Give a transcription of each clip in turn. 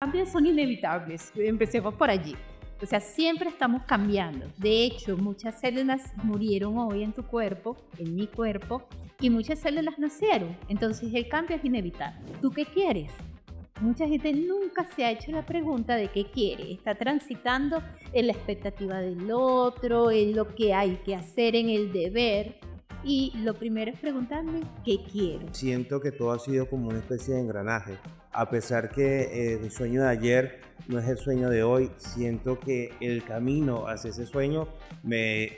cambios son inevitables, empecemos por allí. O sea, siempre estamos cambiando. De hecho, muchas células murieron hoy en tu cuerpo, en mi cuerpo, y muchas células nacieron. Entonces, el cambio es inevitable. ¿Tú qué quieres? Mucha gente nunca se ha hecho la pregunta de qué quiere. Está transitando en la expectativa del otro, en lo que hay que hacer, en el deber. Y lo primero es preguntarme qué quiero. Siento que todo ha sido como una especie de engranaje. A pesar que el sueño de ayer no es el sueño de hoy, siento que el camino hacia ese sueño me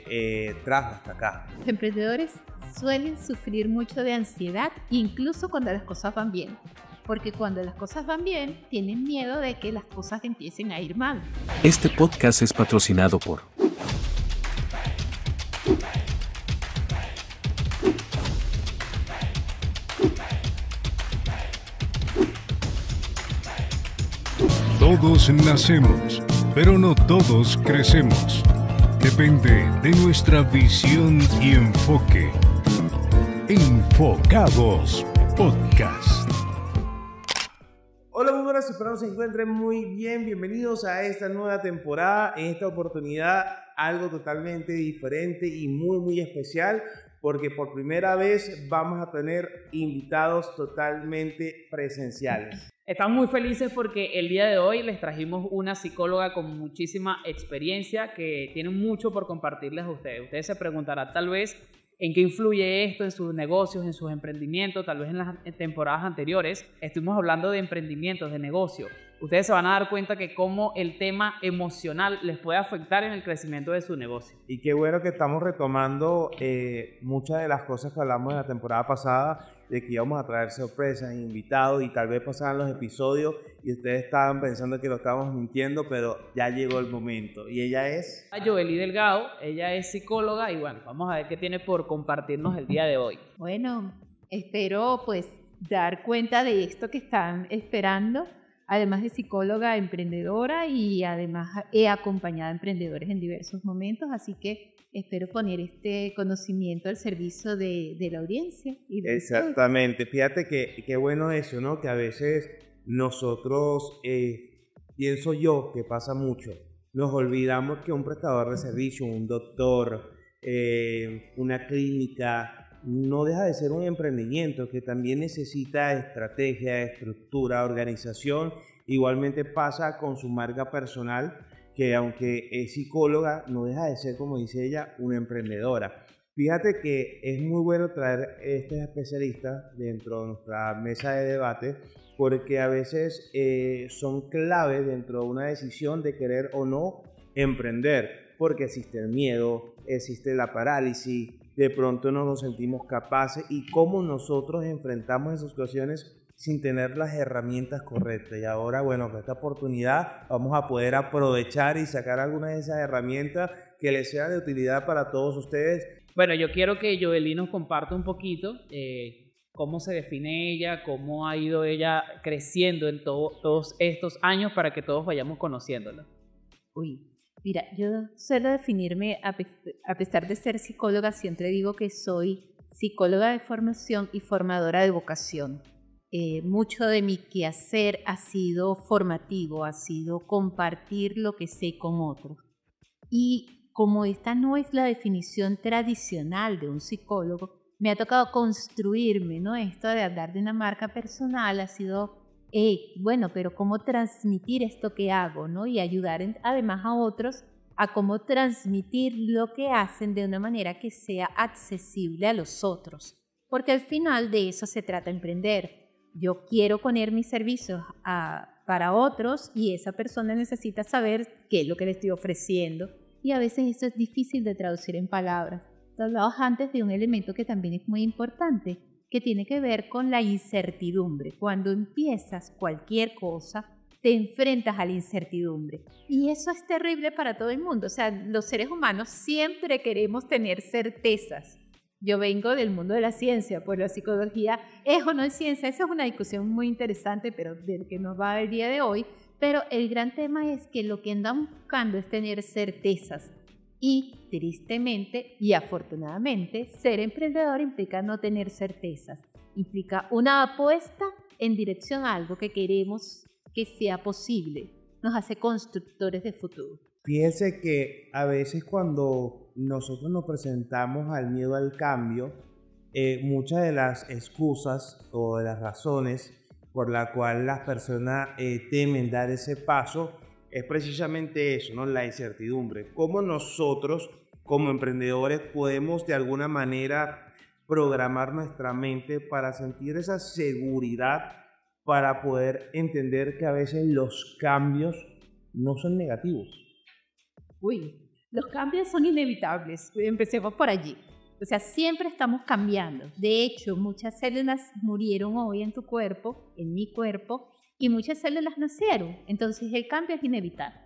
trajo hasta acá. Los emprendedores suelen sufrir mucho de ansiedad, incluso cuando las cosas van bien. Porque cuando las cosas van bien, tienen miedo de que las cosas empiecen a ir mal. Este podcast es patrocinado por Todos nacemos, pero no todos crecemos. Depende de nuestra visión y enfoque. Enfocados Podcast. Hola, muy buenas, espero se encuentren muy bien. Bienvenidos a esta nueva temporada. En esta oportunidad, algo totalmente diferente y muy especial, porque por primera vez vamos a tener invitados totalmente presenciales. Estamos muy felices porque el día de hoy les trajimos una psicóloga con muchísima experiencia que tiene mucho por compartirles a ustedes. Ustedes se preguntarán tal vez en qué influye esto en sus negocios, en sus emprendimientos. Tal vez en las temporadas anteriores estuvimos hablando de emprendimientos, de negocio. Ustedes se van a dar cuenta que cómo el tema emocional les puede afectar en el crecimiento de su negocio. Y qué bueno que estamos retomando muchas de las cosas que hablamos en la temporada pasada, de que íbamos a traer sorpresas, invitados, y tal vez pasaban los episodios y ustedes estaban pensando que lo estábamos mintiendo, pero ya llegó el momento. Y ella es Joely Delgado, ella es psicóloga y bueno, vamos a ver qué tiene por compartirnos el día de hoy. Bueno, espero pues dar cuenta de esto que están esperando. Además de psicóloga, emprendedora, y además he acompañado a emprendedores en diversos momentos, así que espero poner este conocimiento al servicio de la audiencia. Exactamente. Fíjate que qué bueno eso, ¿no? Que a veces nosotros, pienso yo que pasa mucho, nos olvidamos que un prestador de servicio, un doctor, una clínica, no deja de ser un emprendimiento que también necesita estrategia, estructura, organización. Igualmente pasa con su marca personal, que aunque es psicóloga, no deja de ser, como dice ella, una emprendedora. Fíjate que es muy bueno traer estos especialistas dentro de nuestra mesa de debate, porque a veces son clave dentro de una decisión de querer o no emprender, porque existe el miedo, existe la parálisis, de pronto no nos sentimos capaces, y cómo nosotros enfrentamos esas situaciones sin tener las herramientas correctas. Y ahora, bueno, con esta oportunidad vamos a poder aprovechar y sacar algunas de esas herramientas que les sean de utilidad para todos ustedes. Bueno, yo quiero que Joely nos comparta un poquito cómo se define ella, cómo ha ido ella creciendo en todos estos años para que todos vayamos conociéndola. Mira, yo suelo definirme, a pesar de ser psicóloga, siempre digo que soy psicóloga de formación y formadora de vocación. Mucho de mi quehacer ha sido formativo, ha sido compartir lo que sé con otros. Y como esta no es la definición tradicional de un psicólogo, me ha tocado construirme, ¿no? Esto de hablar de una marca personal ha sido bueno, pero cómo transmitir esto que hago, ¿no? Y ayudar además a otros a cómo transmitir lo que hacen de una manera que sea accesible a los otros. Porque al final de eso se trata emprender. Yo quiero poner mis servicios para otros y esa persona necesita saber qué es lo que le estoy ofreciendo. Y a veces eso es difícil de traducir en palabras. Te hablabas antes de un elemento que también es muy importante, que tiene que ver con la incertidumbre. Cuando empiezas cualquier cosa, te enfrentas a la incertidumbre. Y eso es terrible para todo el mundo. O sea, los seres humanos siempre queremos tener certezas. Yo vengo del mundo de la ciencia, pues la psicología es o no es ciencia. Esa es una discusión muy interesante, pero del que nos va el día de hoy. Pero el gran tema es que lo que andamos buscando es tener certezas. Y tristemente y afortunadamente, ser emprendedor implica no tener certezas, implica una apuesta en dirección a algo que queremos que sea posible, nos hace constructores de futuro. Fíjense que a veces cuando nosotros nos presentamos al miedo al cambio, muchas de las excusas o de las razones por la cual las personas temen dar ese paso es precisamente eso, ¿no? La incertidumbre. ¿Cómo nosotros como emprendedores podemos de alguna manera programar nuestra mente para sentir esa seguridad, para poder entender que a veces los cambios no son negativos? Uy, los cambios son inevitables, empecemos por allí. O sea, siempre estamos cambiando. De hecho, muchas células murieron hoy en tu cuerpo, en mi cuerpo, y muchas células nacieron. Entonces, el cambio es inevitable.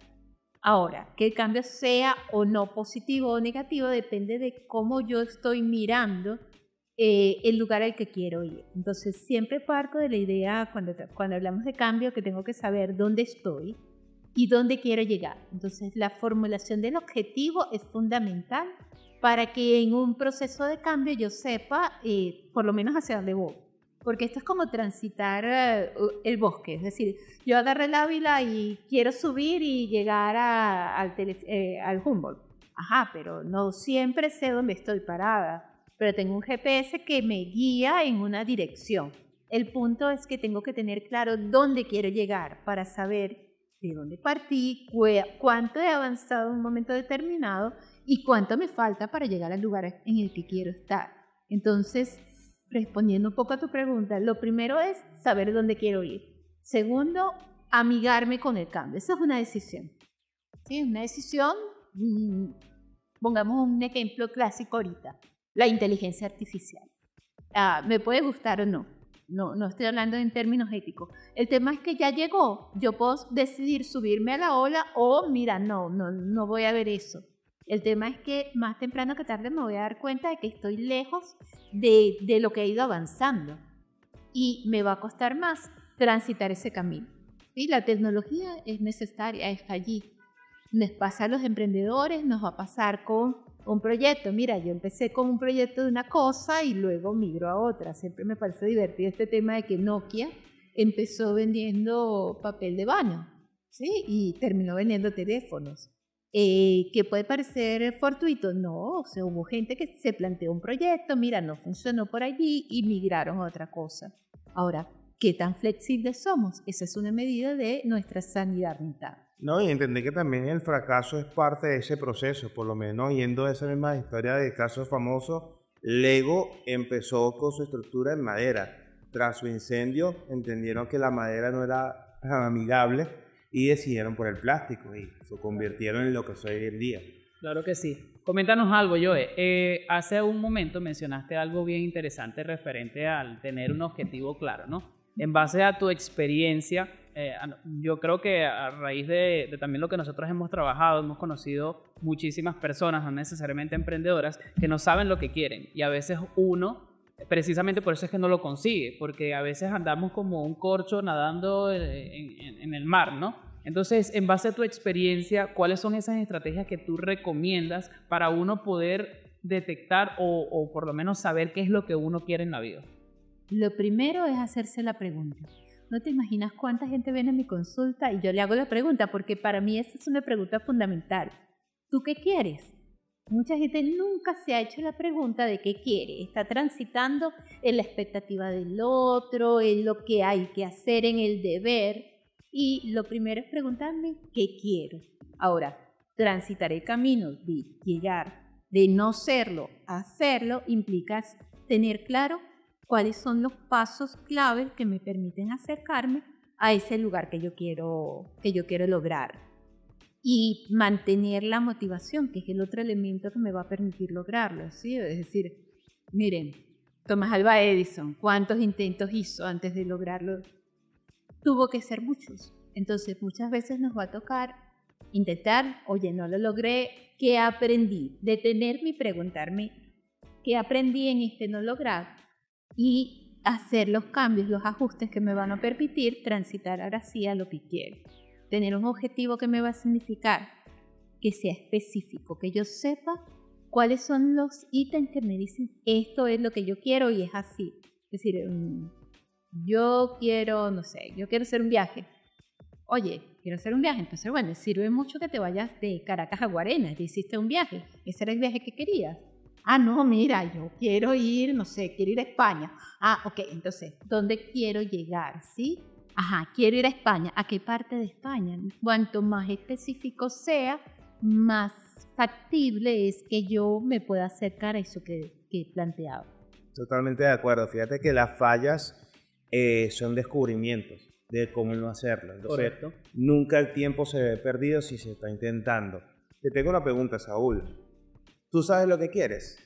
Ahora, que el cambio sea o no positivo o negativo depende de cómo yo estoy mirando el lugar al que quiero ir. Entonces, siempre parto de la idea, cuando hablamos de cambio, que tengo que saber dónde estoy y dónde quiero llegar. Entonces, la formulación del objetivo es fundamental para que en un proceso de cambio yo sepa por lo menos hacia dónde voy. Porque esto es como transitar el bosque. Es decir, yo agarré el Ávila y quiero subir y llegar al Humboldt. Ajá, pero no siempre sé dónde estoy parada. Pero tengo un GPS que me guía en una dirección. El punto es que tengo que tener claro dónde quiero llegar para saber de dónde partí, cuánto he avanzado en un momento determinado y cuánto me falta para llegar al lugar en el que quiero estar. Entonces, respondiendo un poco a tu pregunta, lo primero es saber dónde quiero ir. Segundo, amigarme con el cambio. Esa es una decisión. ¿Sí? Una decisión, pongamos un ejemplo clásico ahorita, la inteligencia artificial. ¿Me puede gustar o no? No estoy hablando en términos éticos. El tema es que ya llegó. Yo puedo decidir subirme a la ola o, mira, no voy a ver eso. El tema es que más temprano que tarde me voy a dar cuenta de que estoy lejos de lo que he ido avanzando. Y me va a costar más transitar ese camino. Y la tecnología es necesaria, está allí. Nos pasa a los emprendedores, nos va a pasar con un proyecto. Mira, yo empecé con un proyecto de una cosa y luego migro a otra. Siempre me parece divertido este tema de que Nokia empezó vendiendo papel de baño, ¿sí? Y terminó vendiendo teléfonos. ¿Que puede parecer fortuito? No, o sea, hubo gente que se planteó un proyecto, mira, no funcionó por allí y migraron a otra cosa. Ahora, ¿qué tan flexibles somos? Esa es una medida de nuestra sanidad mental. No, y entender que también el fracaso es parte de ese proceso, por lo menos yendo a esa misma historia de casos famosos, Lego empezó con su estructura en madera. Tras su incendio, entendieron que la madera no era amigable y decidieron por el plástico y se convirtieron en lo que soy hoy en día. Claro que sí. Coméntanos algo, Joe. Hace un momento mencionaste algo bien interesante referente al tener un objetivo claro, ¿no? En base a tu experiencia, yo creo que a raíz de también lo que nosotros hemos trabajado, hemos conocido muchísimas personas, no necesariamente emprendedoras, que no saben lo que quieren. Y a veces uno, precisamente por eso es que no lo consigue, porque a veces andamos como un corcho nadando en el mar, ¿no? Entonces, en base a tu experiencia, ¿cuáles son esas estrategias que tú recomiendas para uno poder detectar o por lo menos saber qué es lo que uno quiere en la vida? Lo primero es hacerse la pregunta. No te imaginas cuánta gente viene a mi consulta y yo le hago la pregunta, porque para mí esa es una pregunta fundamental. ¿Tú qué quieres? Mucha gente nunca se ha hecho la pregunta de qué quiere. Está transitando en la expectativa del otro, en lo que hay que hacer, en el deber. Y lo primero es preguntarme qué quiero. Ahora, transitar el camino de llegar, de no serlo a hacerlo, implica tener claro cuáles son los pasos claves que me permiten acercarme a ese lugar que yo quiero lograr. Y mantener la motivación, que es el otro elemento que me va a permitir lograrlo, ¿sí? Es decir, miren, Thomas Alva Edison, ¿cuántos intentos hizo antes de lograrlo? Tuvo que ser muchos. Entonces, muchas veces nos va a tocar intentar, oye, no lo logré, ¿qué aprendí? Detenerme y preguntarme, ¿qué aprendí en este no lograr? Y hacer los cambios, los ajustes que me van a permitir transitar ahora sí a lo que quiero. Tener un objetivo que me va a significar que sea específico, que yo sepa cuáles son los ítems que me dicen esto es lo que yo quiero y es así. Es decir, yo quiero hacer un viaje. Oye, quiero hacer un viaje. Entonces, bueno, sirve mucho que te vayas de Caracas a Guarenas. Te hiciste un viaje. Ese era el viaje que querías. Ah, no, mira, yo quiero ir, no sé, quiero ir a España. Ah, ok, entonces, ¿dónde quiero llegar? ¿Sí? Ajá, quiero ir a España. ¿A qué parte de España? Cuanto más específico sea, más factible es que yo me pueda acercar a eso que he planteado. Totalmente de acuerdo. Fíjate que las fallas son descubrimientos de cómo no hacerlo. Entonces, Correcto. nunca el tiempo se ve perdido si se está intentando. Te tengo una pregunta, Saúl. ¿Tú sabes lo que quieres?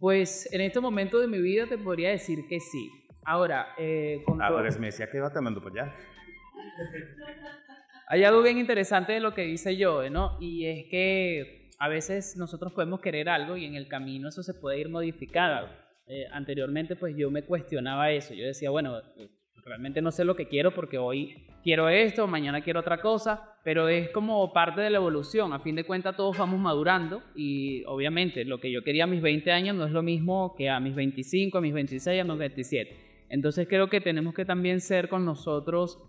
Pues en este momento de mi vida te podría decir que sí. Ahora, Ahora me decía que va tomando por allá. hay algo bien interesante de lo que dice yo, ¿no? Y es que a veces nosotros podemos querer algo y en el camino eso se puede ir modificando. Anteriormente pues yo me cuestionaba eso. Yo decía, bueno, realmente no sé lo que quiero porque hoy quiero esto, mañana quiero otra cosa, pero es como parte de la evolución. A fin de cuentas todos vamos madurando y obviamente lo que yo quería a mis 20 años no es lo mismo que a mis 25, a mis 26, a mis 27. Entonces creo que tenemos que también ser con nosotros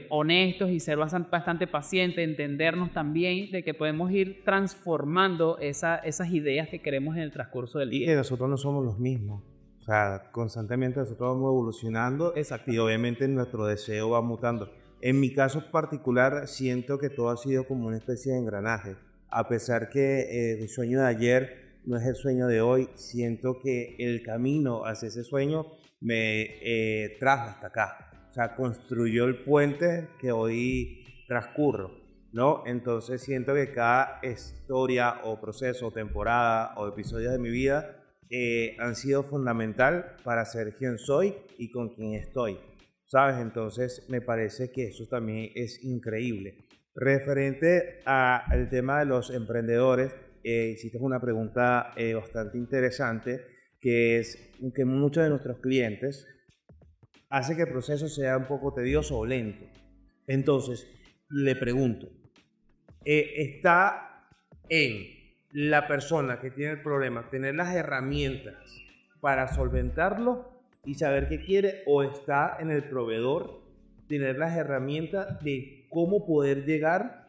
honestos y ser bastante pacientes, entendernos también de que podemos ir transformando esas ideas que queremos en el transcurso del Y día. que nosotros no somos los mismos. O sea, constantemente nosotros vamos evolucionando. Exacto. Y obviamente nuestro deseo va mutando. En mi caso particular, siento que todo ha sido como una especie de engranaje. A pesar que el sueño de ayer no es el sueño de hoy, siento que el camino hacia ese sueño me trajo hasta acá. O sea, construyó el puente que hoy transcurro, ¿no? Entonces siento que cada historia o proceso, o temporada o episodio de mi vida han sido fundamental para ser quien soy y con quien estoy, ¿sabes? Entonces me parece que eso también es increíble. Referente al tema de los emprendedores, hiciste una pregunta bastante interesante, que es que muchos de nuestros clientes hace que el proceso sea un poco tedioso o lento. Entonces, le pregunto, ¿está en la persona que tiene el problema tener las herramientas para solventarlo y saber qué quiere, o está en el proveedor tener las herramientas de cómo poder llegar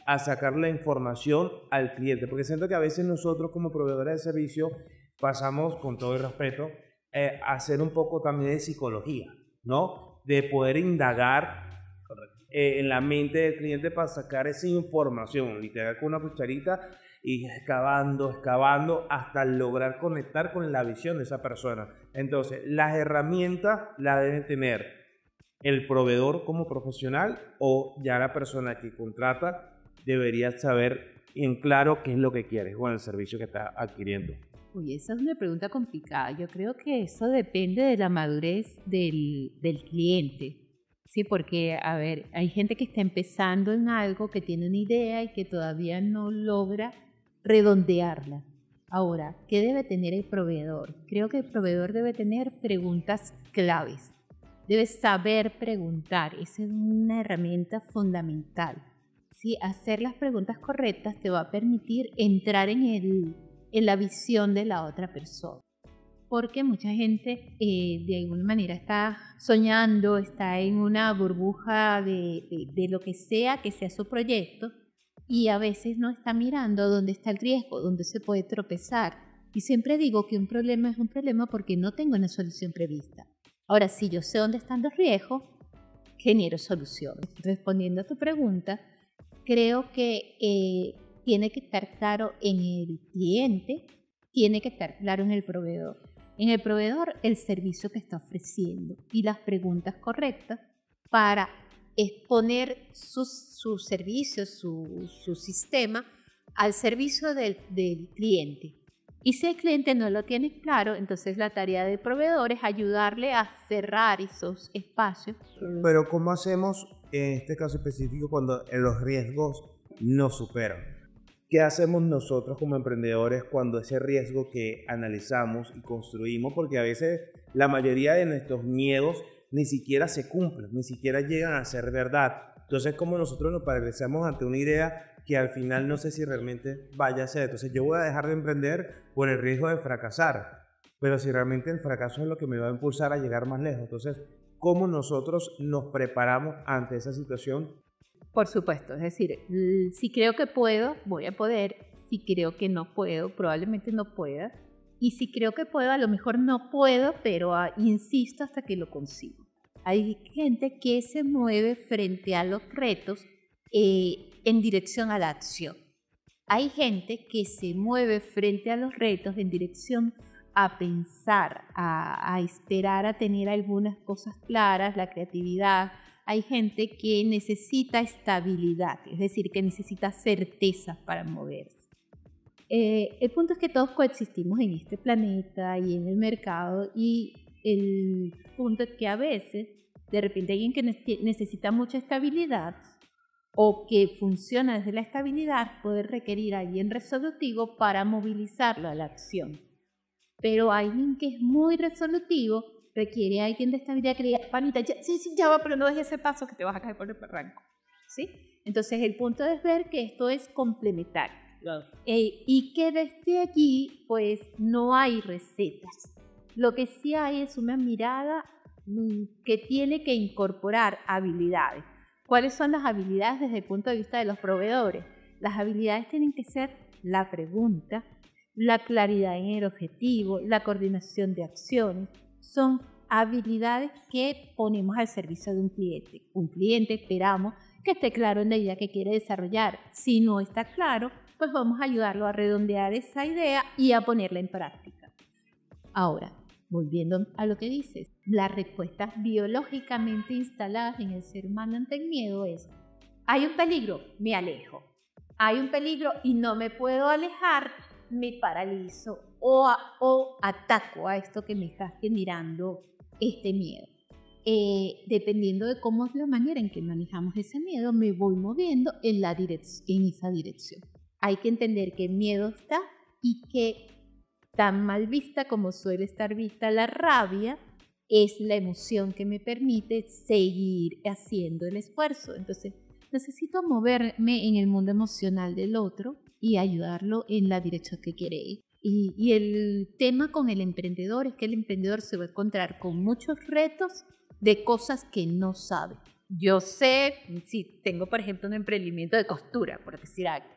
a sacar la información al cliente? Porque siento que a veces nosotros como proveedores de servicio pasamos, con todo el respeto, hacer un poco también de psicología, ¿no? De poder indagar en la mente del cliente para sacar esa información, literal con una cucharita y excavando hasta lograr conectar con la visión de esa persona. Entonces, las herramientas las deben tener el proveedor como profesional, o ya la persona que contrata debería saber en claro qué es lo que quiere con el servicio que está adquiriendo. Uy, esa es una pregunta complicada. Yo creo que eso depende de la madurez del cliente. Sí, porque, a ver, hay gente que está empezando en algo, que tiene una idea y que todavía no logra redondearla. Ahora, ¿qué debe tener el proveedor? Creo que el proveedor debe tener preguntas claves. Debe saber preguntar. Esa es una herramienta fundamental. Sí, hacer las preguntas correctas te va a permitir entrar en la visión de la otra persona. Porque mucha gente de alguna manera está soñando, está en una burbuja de lo que sea su proyecto, y a veces no está mirando dónde está el riesgo, dónde se puede tropezar. Y siempre digo que un problema es un problema porque no tengo una solución prevista. Ahora, si yo sé dónde están los riesgos, genero soluciones. Respondiendo a tu pregunta, creo que tiene que estar claro en el cliente, tiene que estar claro en el proveedor. En el proveedor, el servicio que está ofreciendo y las preguntas correctas para exponer su servicio, su sistema al servicio del cliente. Y si el cliente no lo tiene claro, entonces la tarea del proveedor es ayudarle a cerrar esos espacios. Pero ¿cómo hacemos en este caso específico cuando los riesgos nos superan? ¿Qué hacemos nosotros como emprendedores cuando ese riesgo que analizamos y construimos, porque a veces la mayoría de nuestros miedos ni siquiera se cumplen, ni siquiera llegan a ser verdad? Entonces, ¿cómo nosotros nos paralizamos ante una idea que al final no sé si realmente vaya a ser? Entonces, yo voy a dejar de emprender por el riesgo de fracasar, pero si realmente el fracaso es lo que me va a impulsar a llegar más lejos. Entonces, cómo nosotros nos preparamos ante esa situación. Por supuesto, es decir, si creo que puedo, voy a poder. Si creo que no puedo, probablemente no pueda. Y si creo que puedo, a lo mejor no puedo, pero insisto hasta que lo consigo. Hay gente que se mueve frente a los retos en dirección a la acción. Hay gente que se mueve frente a los retos en dirección a pensar, a esperar a tener algunas cosas claras, la creatividad. Hay gente que necesita estabilidad, es decir, que necesita certeza para moverse. El punto es que todos coexistimos en este planeta y en el mercado, y el punto es que a veces, de repente, alguien que necesita mucha estabilidad o que funciona desde la estabilidad puede requerir a alguien resolutivo para movilizarlo a la acción. Pero alguien que es muy resolutivo requiere a alguien de estabilidad que le diga, panita, ya va, pero no dejes ese paso que te vas a caer por el barranco, ¿sí? Entonces el punto es ver que esto es complementario. Claro. Y que desde allí pues no hay recetas. Lo que sí hay es una mirada que tiene que incorporar habilidades. ¿Cuáles son las habilidades desde el punto de vista de los proveedores? Las habilidades tienen que ser la pregunta, la claridad en el objetivo, la coordinación de acciones. Son habilidades que ponemos al servicio de un cliente. Un cliente esperamos que esté claro en la idea que quiere desarrollar. Si no está claro, pues vamos a ayudarlo a redondear esa idea y a ponerla en práctica. Ahora, volviendo a lo que dices, las respuestas biológicamente instaladas en el ser humano ante el miedo es: hay un peligro, me alejo. Hay un peligro y no me puedo alejar, me paralizo o ataco a esto que me está generando este miedo. Dependiendo de cómo es la manera en que manejamos ese miedo, me voy moviendo en esa dirección. Hay que entender que el miedo está y que tan mal vista como suele estar vista la rabia, es la emoción que me permite seguir haciendo el esfuerzo. Entonces, necesito moverme en el mundo emocional del otro y ayudarlo en la dirección que quiere ir. Y el tema con el emprendedor es que el emprendedor se va a encontrar con muchos retos de cosas que no sabe. Yo sé, si tengo por ejemplo un emprendimiento de costura, por decir algo.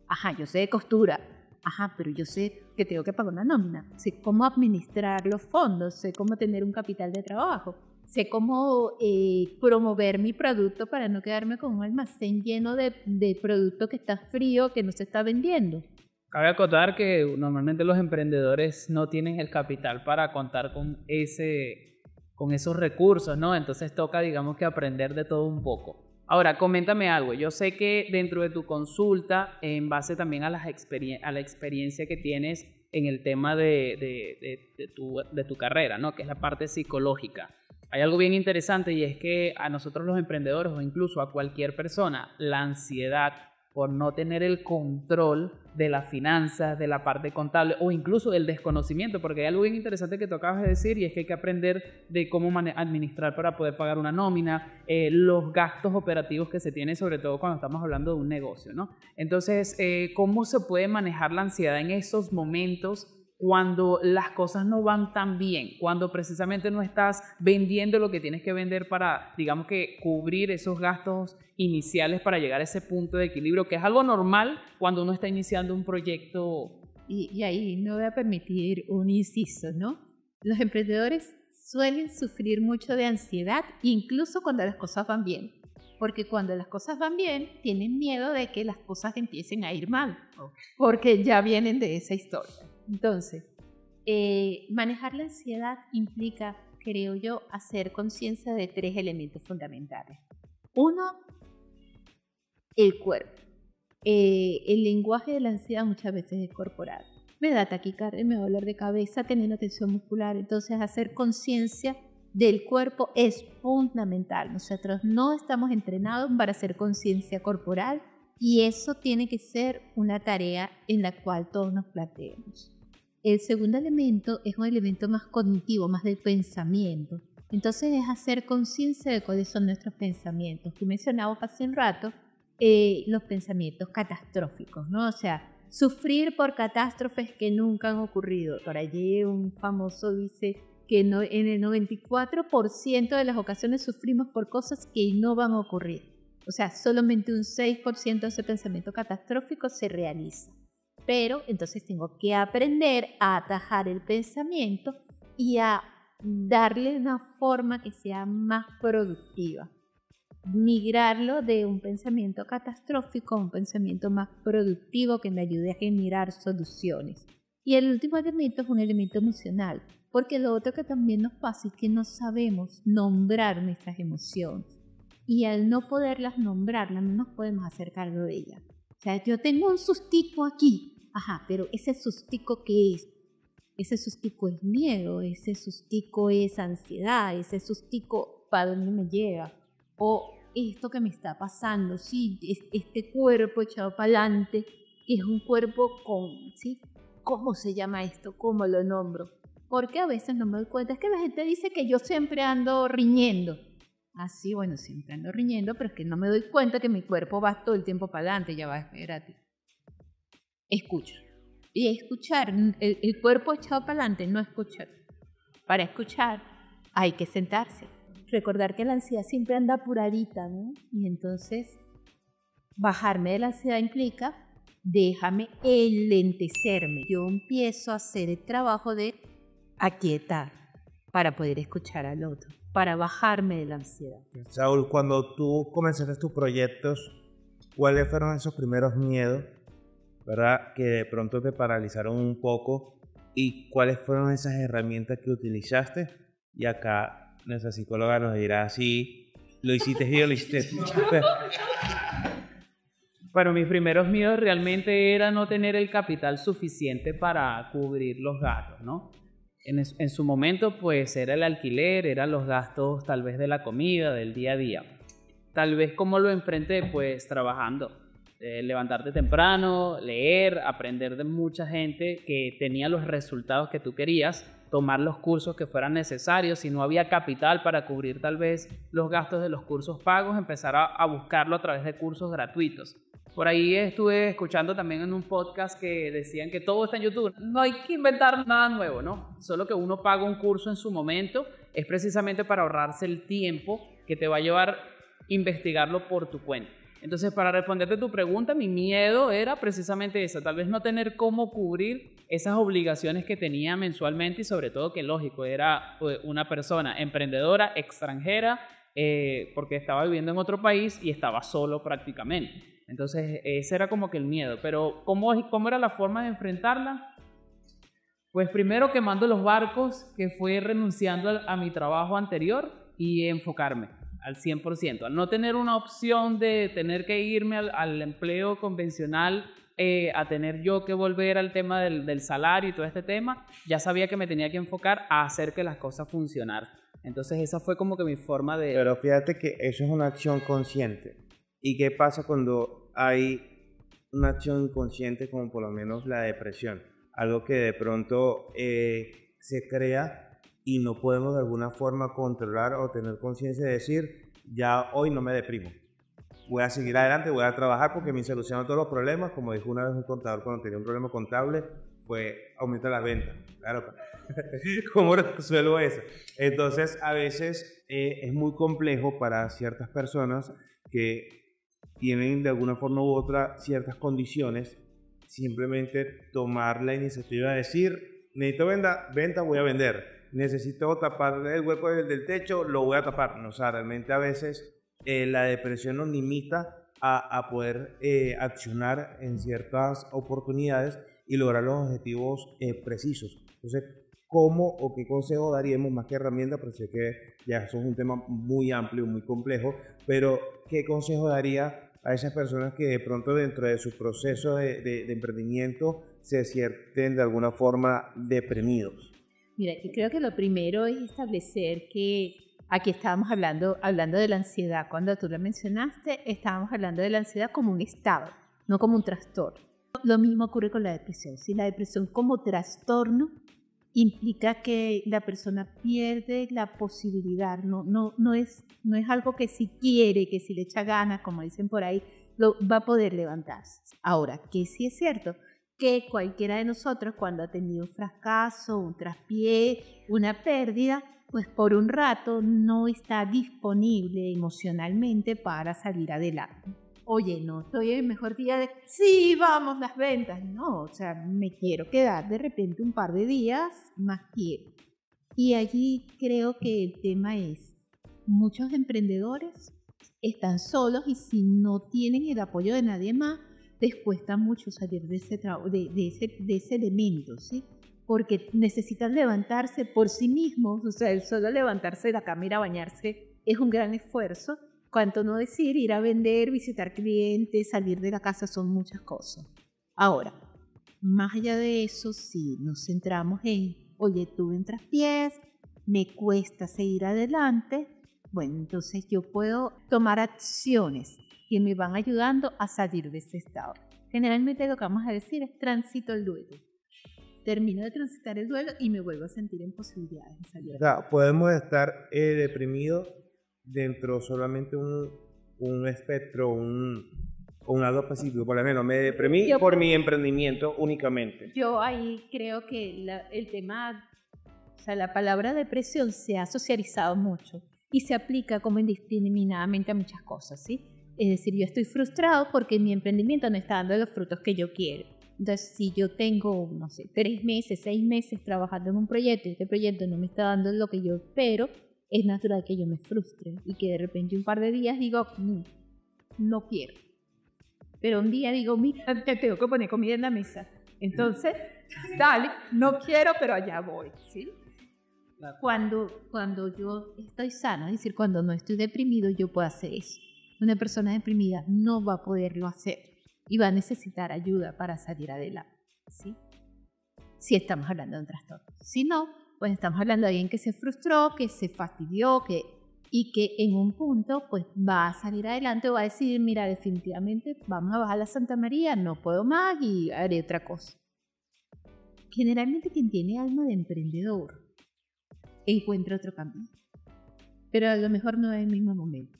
Ajá, yo sé de costura. Ajá, pero yo sé que tengo que pagar una nómina. Sé cómo administrar los fondos, sé cómo tener un capital de trabajo. Sé cómo promover mi producto para no quedarme con un almacén lleno de producto que está frío, que no se está vendiendo. Cabe acotar que normalmente los emprendedores no tienen el capital para contar con esos recursos, ¿no? Entonces toca, digamos, que aprender de todo un poco. Ahora, coméntame algo. Yo sé que dentro de tu consulta, en base también a la experiencia que tienes en el tema de tu carrera, ¿no? Que es la parte psicológica. Hay algo bien interesante, y es que a nosotros los emprendedores, o incluso a cualquier persona, la ansiedad por no tener el control de las finanzas, de la parte contable, o incluso el desconocimiento, porque hay algo bien interesante que tú acabas de decir, y es que hay que aprender de cómo administrar para poder pagar una nómina, los gastos operativos que se tienen, sobre todo cuando estamos hablando de un negocio, ¿no? Entonces, ¿cómo se puede manejar la ansiedad en esos momentos cuando las cosas no van tan bien, cuando precisamente no estás vendiendo lo que tienes que vender para, digamos, que cubrir esos gastos iniciales para llegar a ese punto de equilibrio, que es algo normal cuando uno está iniciando un proyecto? Y ahí no voy a permitir un inciso, ¿no? Los emprendedores suelen sufrir mucho de ansiedad, incluso cuando las cosas van bien. Porque cuando las cosas van bien, tienen miedo de que las cosas empiecen a ir mal, porque ya vienen de esa historia. Entonces, manejar la ansiedad implica, creo yo, hacer conciencia de 3 elementos fundamentales. Uno, el cuerpo. El lenguaje de la ansiedad muchas veces es corporal. Me da taquicardia, me da dolor de cabeza, tener una tensión muscular. Entonces, hacer conciencia del cuerpo es fundamental. Nosotros no estamos entrenados para hacer conciencia corporal, y eso tiene que ser una tarea en la cual todos nos planteemos. El segundo elemento es un elemento más cognitivo, más del pensamiento. Entonces es hacer conciencia de cuáles son nuestros pensamientos. Tú mencionabas hace un rato los pensamientos catastróficos, ¿no? O sea, sufrir por catástrofes que nunca han ocurrido. Por allí un famoso dice, que no, en el 94% de las ocasiones sufrimos por cosas que no van a ocurrir. O sea, solamente un 6% de ese pensamiento catastrófico se realiza. Pero entonces tengo que aprender a atajar el pensamiento y a darle una forma que sea más productiva. Migrarlo de un pensamiento catastrófico a un pensamiento más productivo que me ayude a generar soluciones. Y el último elemento es un elemento emocional, porque lo otro que también nos pasa es que no sabemos nombrar nuestras emociones. Y al no poderlas nombrar, no nos podemos hacer cargo de ellas. O sea, yo tengo un sustico aquí. Ajá, pero ese sustico, ¿qué es? Ese sustico es miedo, ese sustico es ansiedad, ese sustico, ¿para dónde me lleva? O esto que me está pasando, sí, este cuerpo echado para adelante, que es un cuerpo con, ¿sí? ¿Cómo se llama esto? ¿Cómo lo nombro? Porque a veces no me doy cuenta. Es que la gente dice que yo siempre ando riñendo. Así, bueno, siempre ando riñendo, pero es que no me doy cuenta que mi cuerpo va todo el tiempo para adelante. Ya va, espérate. Escucha. Y escuchar, el cuerpo echado para adelante, no escuchar. Para escuchar hay que sentarse. Recordar que la ansiedad siempre anda apuradita, ¿no? Y entonces, bajarme de la ansiedad implica, déjame enlentecerme. Yo empiezo a hacer el trabajo de aquietar para poder escuchar al otro, para bajarme de la ansiedad. Saúl, cuando tú comenzaste tus proyectos, ¿cuáles fueron esos primeros miedos, verdad, que de pronto te paralizaron un poco? ¿Y cuáles fueron esas herramientas que utilizaste? Y acá nuestra psicóloga nos dirá si lo hiciste yo, lo hiciste tú. Bueno, mis primeros miedos realmente era no tener el capital suficiente para cubrir los gastos, ¿no? En su momento, pues, era el alquiler, eran los gastos tal vez de la comida, del día a día. Tal vez como lo enfrenté, pues, trabajando. Levantarte temprano, leer, aprender de mucha gente que tenía los resultados que tú querías, tomar los cursos que fueran necesarios. Si no había capital para cubrir tal vez los gastos de los cursos pagos, empezar a buscarlo a través de cursos gratuitos. Por ahí estuve escuchando también en un podcast que decían que todo está en YouTube. No hay que inventar nada nuevo, ¿no? Solo que uno paga un curso en su momento, es precisamente para ahorrarse el tiempo que te va a llevar investigarlo por tu cuenta. Entonces, para responderte tu pregunta, mi miedo era precisamente eso, tal vez no tener cómo cubrir esas obligaciones que tenía mensualmente y sobre todo que, lógico, era una persona emprendedora, extranjera, porque estaba viviendo en otro país y estaba solo prácticamente. Entonces, ese era como que el miedo. Pero, ¿cómo era la forma de enfrentarla? Pues primero quemando los barcos, que fue renunciando a mi trabajo anterior y enfocarme al 100%. Al no tener una opción de tener que irme al empleo convencional, a tener yo que volver al tema del salario y todo este tema, ya sabía que me tenía que enfocar a hacer que las cosas funcionaran. Entonces esa fue como que mi forma de... Pero fíjate que eso es una acción consciente. ¿Y qué pasa cuando hay una acción inconsciente como por lo menos la depresión? Algo que de pronto se crea y no podemos de alguna forma controlar o tener conciencia de decir, ya hoy no me deprimo. Voy a seguir adelante, voy a trabajar porque me solucionan todos los problemas. Como dijo una vez un contador cuando tenía un problema contable, fue aumenta las ventas. Claro, ¿cómo resuelvo eso? Entonces, a veces es muy complejo para ciertas personas que tienen de alguna forma u otra ciertas condiciones, simplemente tomar la iniciativa de decir, necesito venta, voy a vender. Necesito tapar el hueco del techo, lo voy a tapar. No, o sea, realmente a veces la depresión nos limita a poder accionar en ciertas oportunidades y lograr los objetivos precisos. Entonces, ¿cómo o qué consejo daríamos más que herramienta? Porque sé que ya eso es un tema muy amplio, muy complejo, pero ¿qué consejo daría a esas personas que de pronto dentro de su proceso de emprendimiento se sienten de alguna forma deprimidos? Mira, yo creo que lo primero es establecer que aquí estábamos hablando de la ansiedad. Cuando tú lo mencionaste, estábamos hablando de la ansiedad como un estado, no como un trastorno. Lo mismo ocurre con la depresión. Si la depresión como trastorno implica que la persona pierde la posibilidad, no es algo que si quiere, que si le echa ganas, como dicen por ahí, va a poder levantarse. Ahora, que sí es cierto que cualquiera de nosotros cuando ha tenido un fracaso, un traspié, una pérdida, pues por un rato no está disponible emocionalmente para salir adelante. Oye, no estoy en el mejor día de... Sí, vamos, las ventas. No, o sea, me quiero quedar de repente un par de días más quiero. Y allí creo que el tema es, muchos emprendedores están solos y si no tienen el apoyo de nadie más, les cuesta mucho salir de ese elemento, ¿sí? Porque necesitan levantarse por sí mismos, o sea, el solo levantarse de la cama, ir a bañarse, es un gran esfuerzo. Cuanto no decir, ir a vender, visitar clientes, salir de la casa, son muchas cosas. Ahora, más allá de eso, si nos centramos en, oye, tuve un traspiés, me cuesta seguir adelante, bueno, entonces yo puedo tomar acciones que me van ayudando a salir de ese estado. Generalmente lo que vamos a decir es transito el duelo. Termino de transitar el duelo y me vuelvo a sentir en posibilidades de salir. O sea, podemos estar deprimidos dentro solamente un espectro, un lado específico. Por lo menos me deprimí por mi emprendimiento únicamente. Yo ahí creo que el tema, o sea, la palabra depresión se ha socializado mucho y se aplica como indiscriminadamente a muchas cosas, ¿sí? Es decir, yo estoy frustrado porque mi emprendimiento no está dando los frutos que yo quiero. Entonces, si yo tengo, no sé, 3 meses, 6 meses trabajando en un proyecto y este proyecto no me está dando lo que yo espero, es natural que yo me frustre y que de repente un par de días digo, no quiero. Pero un día digo, mira, te tengo que poner comida en la mesa. Entonces, dale, no quiero, pero allá voy, ¿sí? Cuando yo estoy sana, es decir, cuando no estoy deprimido, yo puedo hacer eso. Una persona deprimida no va a poderlo hacer y va a necesitar ayuda para salir adelante, ¿sí? Si estamos hablando de un trastorno. Si no, pues estamos hablando de alguien que se frustró, que se fastidió, y que en un punto pues va a salir adelante o va a decir, mira, definitivamente vamos a bajar la Santa María, no puedo más y haré otra cosa. Generalmente quien tiene alma de emprendedor encuentra otro camino, pero a lo mejor no es el mismo momento.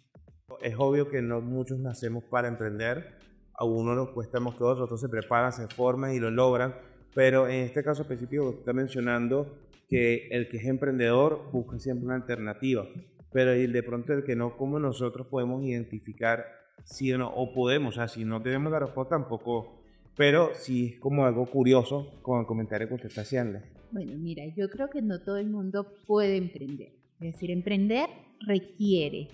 Es obvio que no muchos nacemos para emprender, a uno nos cuesta más que a otros se preparan, se forman y lo logran, pero en este caso específico que está mencionando, que el que es emprendedor busca siempre una alternativa, pero de pronto el que no, como nosotros podemos identificar si o no, o podemos, o sea, si no tenemos la respuesta tampoco, pero sí es como algo curioso con el comentario que usted está haciendo. Bueno, mira, yo creo que no todo el mundo puede emprender, es decir, emprender requiere,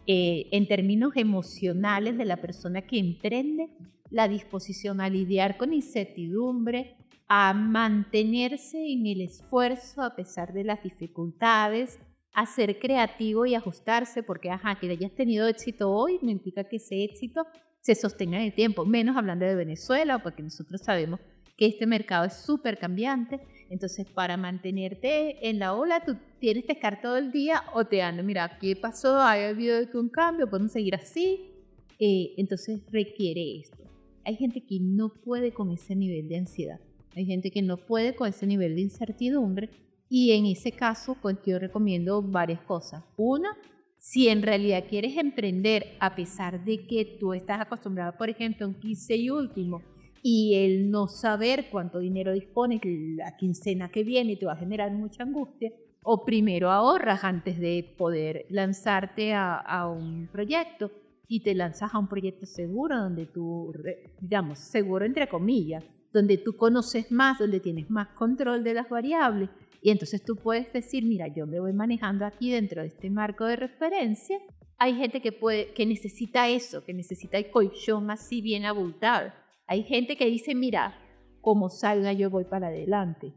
en términos emocionales de la persona que emprende, la disposición a lidiar con incertidumbre, a mantenerse en el esfuerzo a pesar de las dificultades, a ser creativo y ajustarse, porque que hayas tenido éxito hoy no implica que ese éxito se sostenga en el tiempo, menos hablando de Venezuela, porque nosotros sabemos que este mercado es súper cambiante. Entonces, para mantenerte en la ola, tú tienes que estar todo el día oteando. Mira, ¿qué pasó? ¿Ha habido un cambio? ¿Podemos seguir así? Entonces, requiere esto. Hay gente que no puede con ese nivel de ansiedad. Hay gente que no puede con ese nivel de incertidumbre. Y en ese caso, pues yo recomiendo varias cosas. Una, si en realidad quieres emprender, a pesar de que tú estás acostumbrado, por ejemplo, a un 15 y último, y el no saber cuánto dinero dispones, la quincena que viene te va a generar mucha angustia, o primero ahorras antes de poder lanzarte a un proyecto y te lanzas a un proyecto seguro donde tú, digamos, seguro entre comillas, donde tú conoces más, donde tienes más control de las variables y entonces tú puedes decir, mira, yo me voy manejando aquí dentro de este marco de referencia. Hay gente que necesita eso, que necesita el colchón así bien abultado. Hay gente que dice, mira, como salga yo voy para adelante.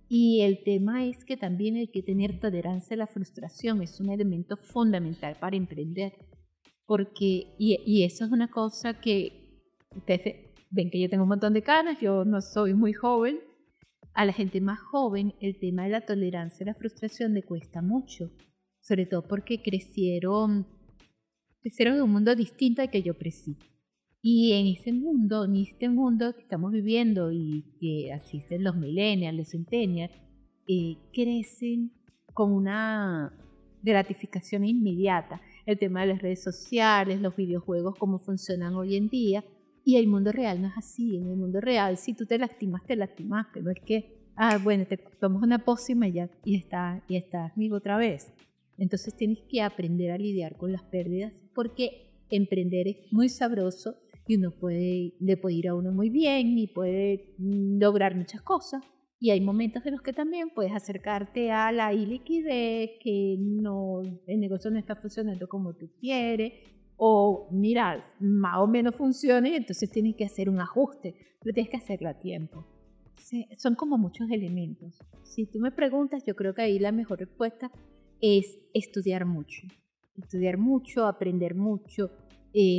Y el tema es que también hay que tener tolerancia a la frustración, es un elemento fundamental para emprender. Porque, y eso es una cosa que ustedes ven que yo tengo un montón de canas, yo no soy muy joven. A la gente más joven el tema de la tolerancia a la frustración le cuesta mucho, sobre todo porque crecieron en un mundo distinto al que yo crecí. Y en este mundo que estamos viviendo y que asisten los millennials, los centennials, crecen con una gratificación inmediata. El tema de las redes sociales, los videojuegos, cómo funcionan hoy en día, Y el mundo real no es así. En el mundo real, si tú te lastimas, te lastimaste. No es que, bueno, te tomas una pócima y estás vivo otra vez. Entonces tienes que aprender a lidiar con las pérdidas, porque emprender es muy sabroso y le puede ir a uno muy bien y puede lograr muchas cosas. Y hay momentos en los que también puedes acercarte a la iliquidez, que el negocio no está funcionando como tú quieres, o mira, más o menos funciona y entonces tienes que hacer un ajuste, pero tienes que hacerlo a tiempo. Son como muchos elementos. Si tú me preguntas, yo creo que ahí la mejor respuesta es estudiar mucho, aprender mucho,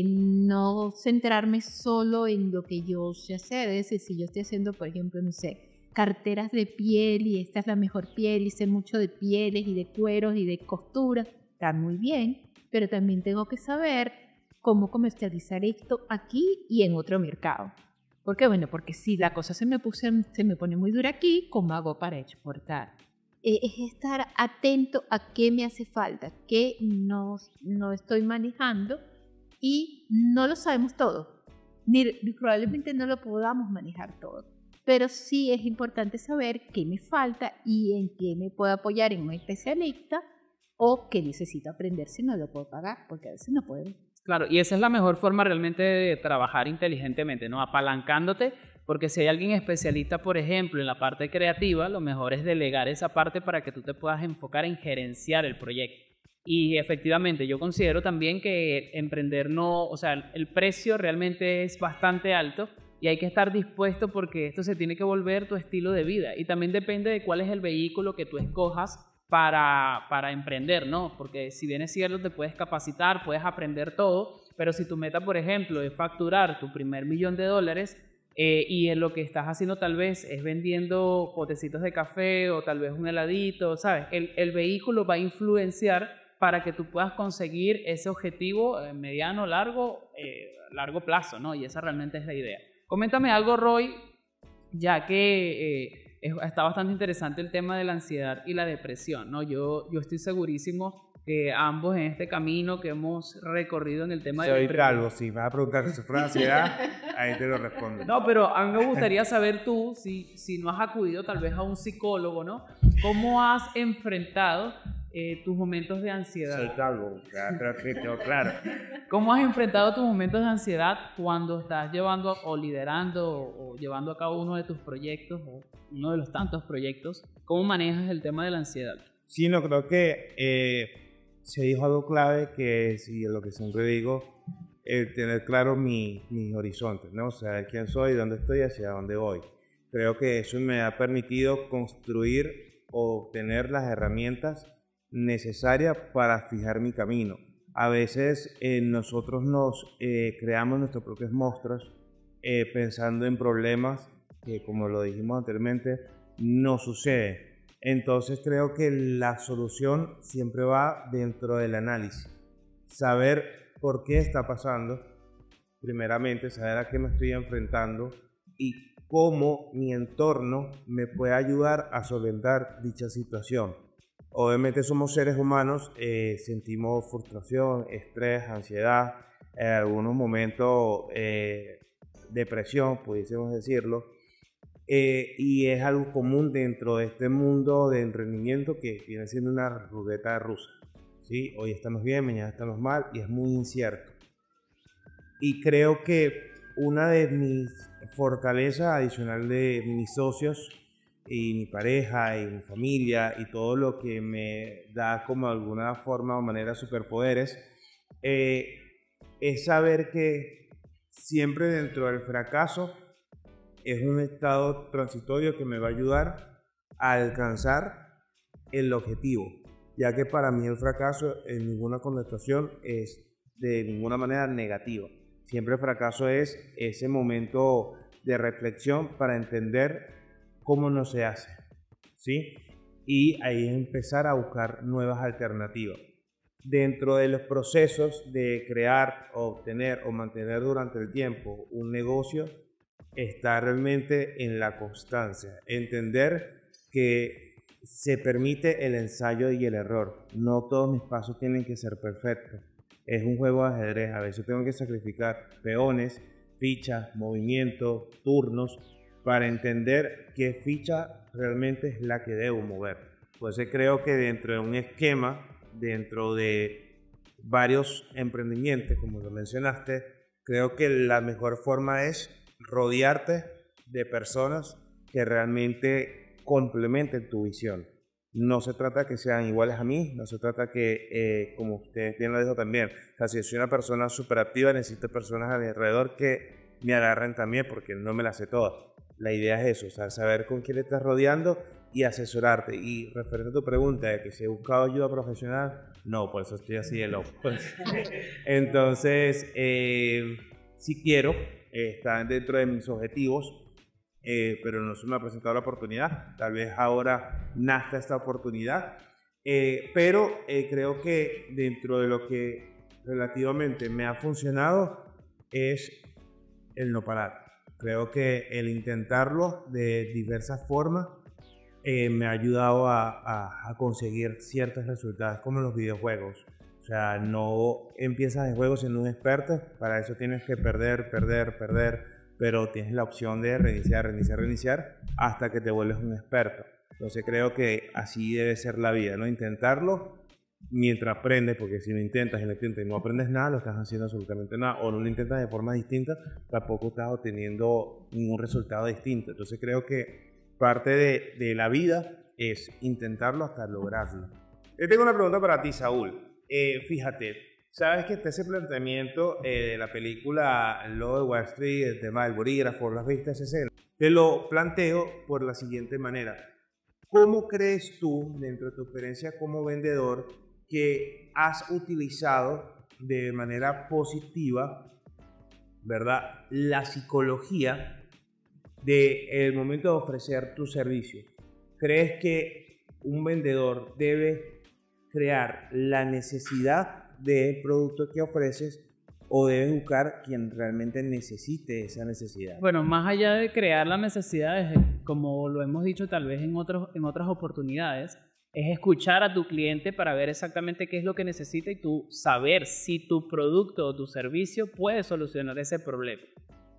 no centrarme solo en lo que yo sé hacer. Es decir, si yo estoy haciendo, por ejemplo, no sé, carteras de piel y esta es la mejor piel y sé mucho de pieles y de cueros y de costura, está muy bien, pero también tengo que saber cómo comercializar esto aquí y en otro mercado. ¿Por qué? Bueno, porque si la cosa se me pone muy dura aquí, ¿cómo hago para exportar? Es estar atento a qué me hace falta, qué no estoy manejando, y no lo sabemos todo, ni probablemente no lo podamos manejar todo, pero sí es importante saber qué me falta y en qué me puedo apoyar en un especialista o qué necesito aprender si no lo puedo pagar, porque a veces no puedo. Claro, y esa es la mejor forma realmente de trabajar inteligentemente, ¿no? Apalancándote, porque si hay alguien especialista, por ejemplo, en la parte creativa, lo mejor es delegar esa parte para que tú te puedas enfocar en gerenciar el proyecto. Y efectivamente, yo considero también que emprender o sea, el precio realmente es bastante alto y hay que estar dispuesto, porque esto se tiene que volver tu estilo de vida. Y también depende de cuál es el vehículo que tú escojas para emprender, ¿no? Porque si bien es cierto, te puedes capacitar, puedes aprender todo, pero si tu meta, por ejemplo, es facturar tu primer $1.000.000 y en lo que estás haciendo tal vez es vendiendo potecitos de café o tal vez un heladito, ¿sabes? El vehículo va a influenciar para que tú puedas conseguir ese objetivo mediano, largo plazo, ¿no? Y esa realmente es la idea. Coméntame algo, Roy, ya que está bastante interesante el tema de la ansiedad y la depresión, ¿no? Yo estoy segurísimo que ambos en este camino que hemos recorrido en el tema de... Soy calvo, si me vas a preguntar si sufro de ansiedad, ahí te lo respondo. No, pero a mí me gustaría saber tú, si no has acudido tal vez a un psicólogo, ¿no? ¿Cómo has enfrentado tus momentos de ansiedad? Soy calvo, creo que tengo claro. ¿Cómo has enfrentado tus momentos de ansiedad cuando estás llevando o liderando o llevando a cabo uno de tus proyectos o uno de los tantos proyectos? ¿Cómo manejas el tema de la ansiedad? Sí, no, creo que se dijo algo clave, que es lo que siempre digo, tener claro mis horizontes, ¿no? O sea, quién soy, dónde estoy y hacia dónde voy. Creo que eso me ha permitido construir o tener las herramientas necesarias para fijar mi camino. A veces nosotros nos creamos nuestros propios monstruos pensando en problemas que, como lo dijimos anteriormente, no suceden. Entonces creo que la solución siempre va dentro del análisis. Saber por qué está pasando, primeramente saber a qué me estoy enfrentando y cómo mi entorno me puede ayudar a solventar dicha situación. Obviamente somos seres humanos, sentimos frustración, estrés, ansiedad, en algunos momentos depresión, pudiésemos decirlo. Y es algo común dentro de este mundo del rendimiento, que viene siendo una ruleta rusa, ¿sí? Hoy estamos bien, mañana estamos mal y es muy incierto. Y creo que una de mis fortalezas, adicional de mis socios y mi pareja y mi familia y todo lo que me da como alguna forma o manera superpoderes, es saber que siempre dentro del fracaso es un estado transitorio que me va a ayudar a alcanzar el objetivo, ya que para mí el fracaso en ninguna connotación es de ninguna manera negativa. Siempre el fracaso es ese momento de reflexión para entender cómo no se hace, ¿sí? Y ahí empezar a buscar nuevas alternativas. Dentro de los procesos de crear, obtener o mantener durante el tiempo un negocio, está realmente en la constancia, entender que se permite el ensayo y el error. No todos mis pasos tienen que ser perfectos. Es un juego de ajedrez, a veces tengo que sacrificar peones, fichas, movimientos, turnos, para entender qué ficha realmente es la que debo mover. Pues creo que dentro de un esquema, dentro de varios emprendimientos, como lo mencionaste, creo que la mejor forma es rodearte de personas que realmente complementen tu visión. No se trata que sean iguales a mí, no se trata que, como usted bien lo dijo también, o sea, si yo soy una persona súper activa, necesito personas a mi alrededor que me agarren también, porque no me las sé todas. La idea es eso, o sea, saber con quién estás rodeando y asesorarte. Y referente a tu pregunta de que si he buscado ayuda profesional, no, por eso estoy así de loco. Entonces, sí quiero, está dentro de mis objetivos, pero no se me ha presentado la oportunidad. Tal vez ahora nazca esta oportunidad, pero creo que dentro de lo que relativamente me ha funcionado es el no parar. Creo que el intentarlo de diversas formas me ha ayudado a conseguir ciertos resultados, como en los videojuegos. O sea, no empiezas en juegos siendo un experto, para eso tienes que perder, pero tienes la opción de reiniciar hasta que te vuelves un experto. Entonces creo que así debe ser la vida, ¿no? Intentarlo mientras aprendes, porque si lo intentas y no aprendes nada, lo estás haciendo absolutamente nada, o no lo intentas de forma distinta, tampoco estás obteniendo ningún resultado distinto. Entonces creo que parte de la vida es intentarlo hasta lograrlo. Yo tengo una pregunta para ti, Saúl. Fíjate, sabes que está ese planteamiento de la película El Lobo de Wall Street, el tema del bolígrafo, ¿las viste esa escena? Te lo planteo por la siguiente manera. ¿Cómo crees tú, dentro de tu experiencia como vendedor, que has utilizado de manera positiva, ¿verdad?, la psicología del momento de ofrecer tu servicio? ¿Crees que un vendedor debe crear la necesidad del producto que ofreces o debe buscar quien realmente necesite esa necesidad? Bueno, más allá de crear las necesidades, como lo hemos dicho tal vez en otras oportunidades, es escuchar a tu cliente para ver exactamente qué es lo que necesita y tú saber si tu producto o tu servicio puede solucionar ese problema.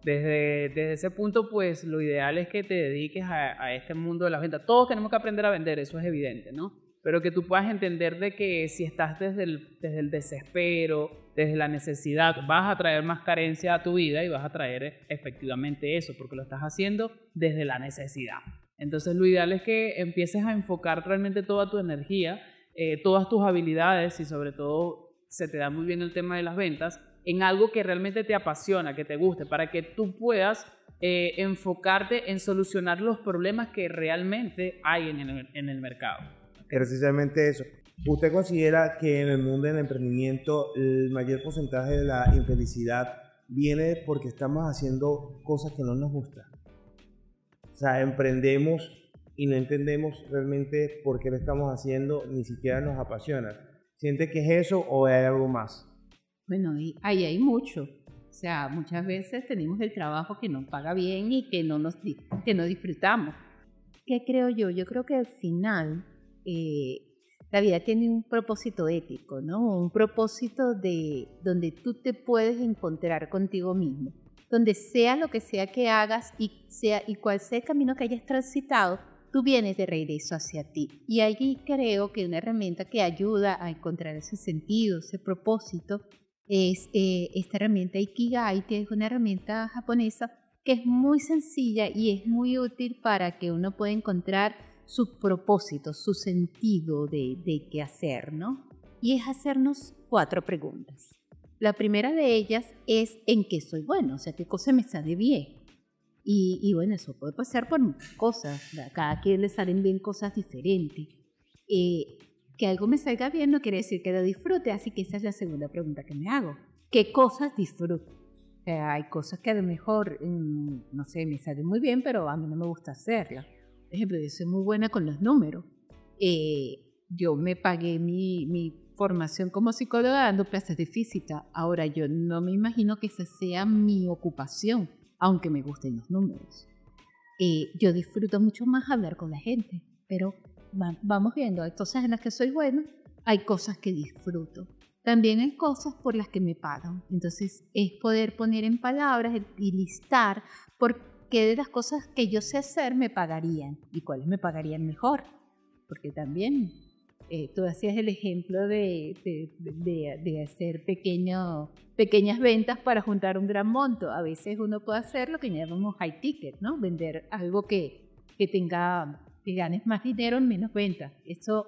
Desde ese punto, pues lo ideal es que te dediques a este mundo de la venta. Todos tenemos que aprender a vender, eso es evidente, ¿no? Pero que tú puedas entender de que si estás desde el desespero, desde la necesidad, vas a traer más carencia a tu vida y vas a traer efectivamente eso, porque lo estás haciendo desde la necesidad. Entonces lo ideal es que empieces a enfocar realmente toda tu energía, todas tus habilidades y sobre todo se te da muy bien el tema de las ventas, en algo que realmente te apasiona, que te guste, para que tú puedas enfocarte en solucionar los problemas que realmente hay en el mercado. Precisamente eso. ¿Usted considera que en el mundo del emprendimiento el mayor porcentaje de la infelicidad viene porque estamos haciendo cosas que no nos gustan? O sea, emprendemos y no entendemos realmente por qué lo estamos haciendo, ni siquiera nos apasiona. ¿Siente que es eso o hay algo más? Bueno, y ahí hay mucho. O sea, muchas veces tenemos el trabajo que nos paga bien y que no disfrutamos. ¿Qué creo yo? Yo creo que al final la vida tiene un propósito ético, ¿no? Un propósito de donde tú te puedes encontrar contigo mismo. Donde sea lo que sea que hagas y cual sea el camino que hayas transitado, tú vienes de regreso hacia ti. Y allí creo que una herramienta que ayuda a encontrar ese sentido, ese propósito, es esta herramienta Ikigai, que es una herramienta japonesa que es muy sencilla y es muy útil para que uno pueda encontrar su propósito, su sentido de qué hacer, ¿no? Y es hacernos 4 preguntas. La primera de ellas es ¿en qué soy bueno? O sea, ¿qué cosa me sale bien? Y bueno, eso puede pasar por muchas cosas. A cada quien le salen bien cosas diferentes. Que algo me salga bien no quiere decir que lo disfrute, así que esa es la segunda pregunta que me hago. ¿Qué cosas disfruto? Hay cosas que a lo mejor, no sé, me salen muy bien, pero a mí no me gusta hacerlas. Por ejemplo, yo soy muy buena con los números. Yo me pagué mi formación como psicóloga dando clases de física. Ahora, yo no me imagino que esa sea mi ocupación, aunque me gusten los números. Yo disfruto mucho más hablar con la gente, pero vamos viendo, hay cosas en las que soy bueno, hay cosas que disfruto. también hay cosas por las que me pagan. Entonces es poder poner en palabras y listar por qué de las cosas que yo sé hacer me pagarían y cuáles me pagarían mejor. Porque también tú hacías el ejemplo de hacer pequeñas ventas para juntar un gran monto. A veces uno puede hacer lo que llamamos high ticket, ¿no? Vender algo que ganes más dinero en menos ventas. Eso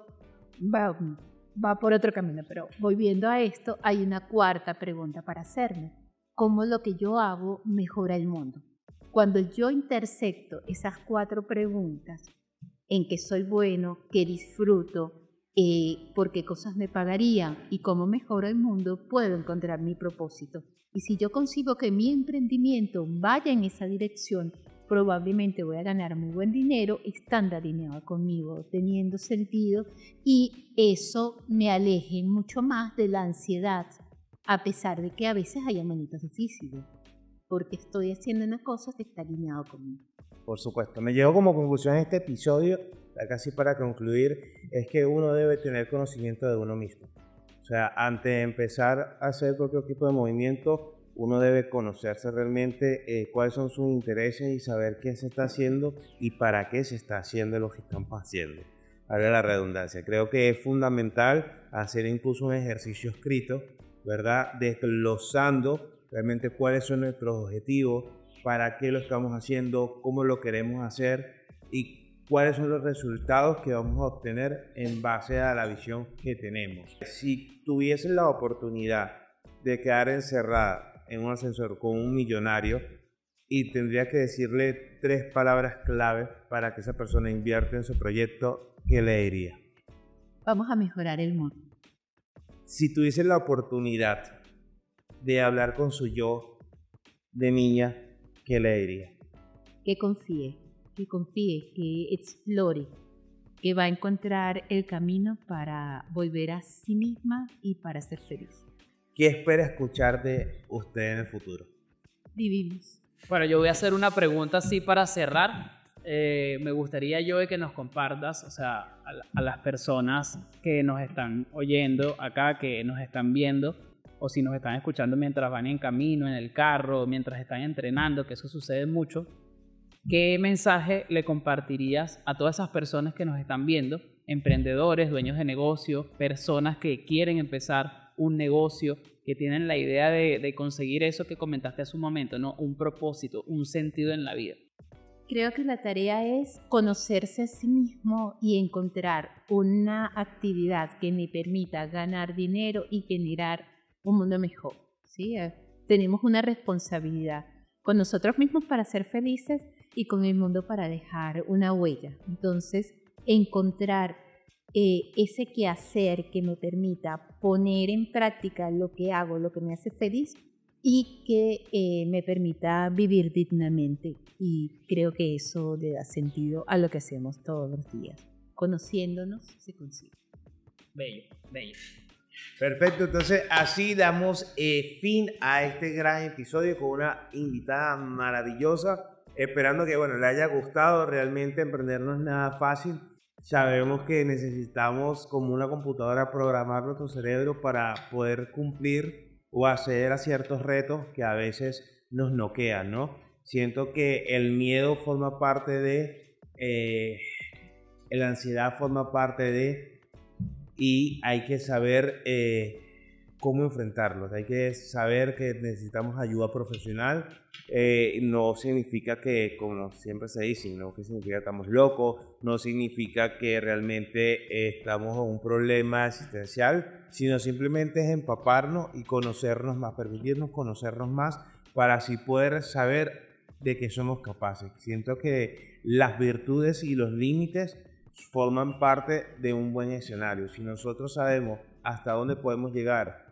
va por otro camino, pero volviendo a esto, hay una cuarta pregunta para hacerme. ¿Cómo lo que yo hago mejora el mundo? Cuando yo intersecto esas 4 preguntas, en qué soy bueno, qué disfruto, por qué cosas me pagarían y cómo mejoro el mundo, puedo encontrar mi propósito. Y si yo consigo que mi emprendimiento vaya en esa dirección, probablemente voy a ganar muy buen dinero estando alineado conmigo, teniendo sentido, y eso me aleje mucho más de la ansiedad, a pesar de que a veces haya momentos difíciles, porque estoy haciendo una cosa que está alineado conmigo. Por supuesto, me llevo como conclusión este episodio, ya casi para concluir, es que uno debe tener conocimiento de uno mismo. O sea, antes de empezar a hacer cualquier tipo de movimiento, uno debe conocerse realmente cuáles son sus intereses y saber qué se está haciendo y para qué se está haciendo lo que estamos haciendo. Haga la redundancia. Creo que es fundamental hacer incluso un ejercicio escrito, ¿verdad? Desglosando realmente cuáles son nuestros objetivos, para qué lo estamos haciendo, cómo lo queremos hacer y cuáles son los resultados que vamos a obtener en base a la visión que tenemos. Si tuviesen la oportunidad de quedar encerrada en un ascensor con un millonario y tendría que decirle 3 palabras clave para que esa persona invierta en su proyecto, ¿qué le diría? Vamos a mejorar el mundo. Si tuviese la oportunidad de hablar con su yo de niña, ¿qué le diría? Que confíe, que explore, que va a encontrar el camino para volver a sí misma y para ser feliz. ¿Qué espera escuchar de usted en el futuro? Vivimos. Bueno, yo voy a hacer una pregunta así para cerrar. Me gustaría, Joe, que nos compartas, o sea, a las personas que nos están oyendo acá, que nos están viendo, o si nos están escuchando mientras van en camino, en el carro, mientras están entrenando, que eso sucede mucho. ¿Qué mensaje le compartirías a todas esas personas que nos están viendo? Emprendedores, dueños de negocio, personas que quieren empezar un negocio, que tienen la idea de conseguir eso que comentaste hace un momento, ¿no? Un propósito, un sentido en la vida. Creo que la tarea es conocerse a sí mismo y encontrar una actividad que me permita ganar dinero y generar un mundo mejor, ¿sí? Tenemos una responsabilidad con nosotros mismos para ser felices y con el mundo para dejar una huella. Entonces, encontrar ese quehacer que me permita poner en práctica lo que hago, lo que me hace feliz y que me permita vivir dignamente. Y creo que eso le da sentido a lo que hacemos todos los días. Conociéndonos se consigue. Bello, bello. Perfecto, entonces así damos fin a este gran episodio con una invitada maravillosa, esperando que le haya gustado. Realmente emprender no es nada fácil. Sabemos que necesitamos como una computadora programar nuestro cerebro para poder cumplir o acceder a ciertos retos que a veces nos noquean, ¿no? Siento que el miedo forma parte de, la ansiedad forma parte de, y hay que saber cómo enfrentarlos. Hay que saber que necesitamos ayuda profesional. No significa que, como siempre se dice, no que significa que estamos locos, no significa que realmente estamos en un problema existencial, sino simplemente es empaparnos y conocernos más, permitirnos conocernos más para así poder saber de qué somos capaces. Siento que las virtudes y los límites forman parte de un buen escenario. Si nosotros sabemos hasta dónde podemos llegar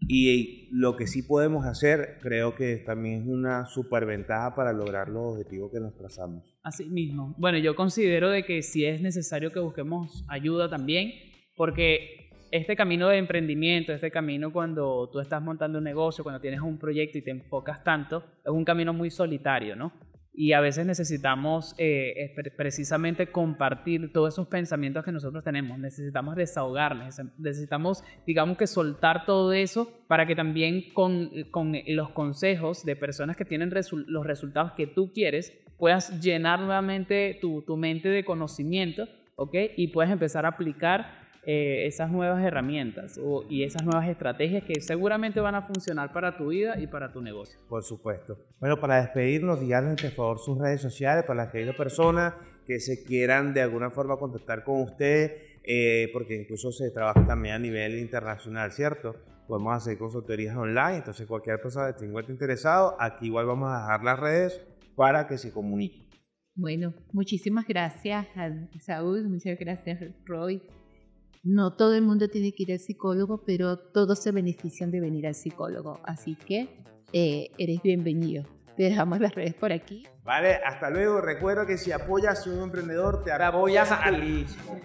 y lo que sí podemos hacer, creo que también es una superventaja para lograr los objetivos que nos trazamos. Así mismo. Bueno, yo considero de que sí es necesario que busquemos ayuda también, porque este camino de emprendimiento, este camino cuando tú estás montando un negocio, cuando tienes un proyecto y te enfocas tanto, es un camino muy solitario, ¿no? Y a veces necesitamos precisamente compartir todos esos pensamientos que nosotros tenemos. Necesitamos desahogarles, necesitamos, digamos que soltar todo eso para que también con los consejos de personas que tienen los resultados que tú quieres, puedas llenar nuevamente tu mente de conocimiento, ¿ok? Y puedes empezar a aplicar esas nuevas herramientas y esas nuevas estrategias que seguramente van a funcionar para tu vida y para tu negocio. Por supuesto. Bueno, para despedirnos, díganos por favor sus redes sociales para las aquellas personas que se quieran de alguna forma contactar con usted, porque incluso se trabaja también a nivel internacional, ¿cierto? Podemos hacer consultorías online, entonces cualquier persona que esté interesado, aquí igual vamos a dejar las redes para que se comunique. Bueno, muchísimas gracias a Saúl, muchas gracias Roy. No todo el mundo tiene que ir al psicólogo, pero todos se benefician de venir al psicólogo. Así que eres bienvenido. Te dejamos las redes por aquí. Vale, hasta luego. Recuerda que si apoyas a un emprendedor, te apoyas al mismo.